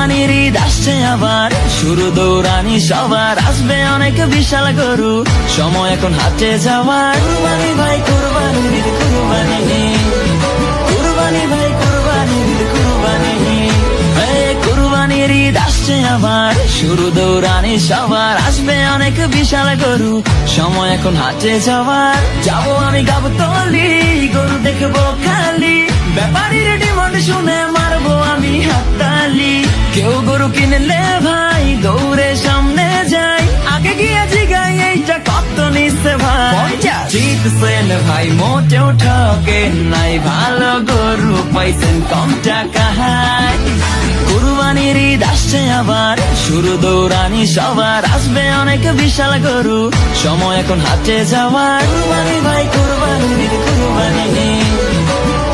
কুরবানির ঈদ আসছে আবার, শুরু দৌড়ানি সবার, আসবে অনেক বিশাল গরু, সময় এখন হাটে যাওয়ার। কুরবানি ভাই কুরবানির ঈদ, কুরবানি কুরবানি ভাই কুরবানির ঈদ, কুরবানি। কুরবানির ঈদ আসছে আবার, শুরু দৌড়ানি সবার, আসবে অনেক বিশাল গরু, সময় এখন হাটে যাওয়ার। যাবো আমি গাবতলী, গরু দেখবো খালি, ব্যাপারীর ডিমান্ড শুনে মারবো আমি হাততালি। কেউ গরু কিনলে ভাই দৌড়ে সামনে যাই, আগে গিয়ে জিগাই এইটা কত নিচ্ছে ভাই। জিতছেন ভাই মোটেও ঠকে নাই, ভালো গরু পাইছেন কম টাকায়। কুরবানির ঈদ আসছে আবার, শুরু দৌড়ানি সবার, আসবে অনেক বিশাল গরু, সময় এখন হাটে যাওয়ার। কুরবানি ভাই কুরবানির ঈদ, কুরবানি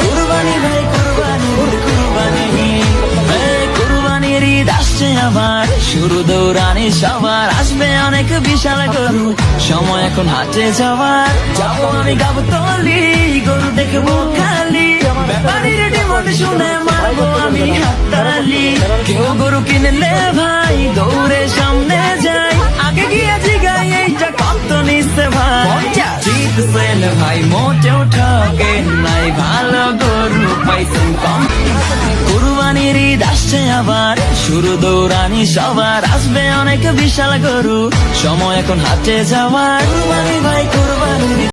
কুরবানি ভাই কুরবানির ঈদ, কুরবানি। কুরবানির ঈদ আসছে আবার, শুরু দৌড়ানি সবার, আসবে অনেক বিশাল গরু, সময় এখন হাটে যাওয়ার। যাবো আমি গাবতলী, গরু দেখবো খালি, ব্যাপারীর ডিমান্ড শুনে মারবো আমি হাততালি। কেউ গরু কিনলে ভাই দৌড়ে সামনে যাই, আগে গিয়ে জিগাই এইটা কত নিচ্ছে ভাই। জিতছেন ভাই মোটেও ঠকে নাই, ভালো গরু পাইছেন কম। কুরবানির ঈদ আসছে আবার, শুরু দৌড়ানি সবার, আসবে অনেক বিশাল গরু, সময় এখন হাটে যাওয়ার। কুরবানি ভাই কুরবানি।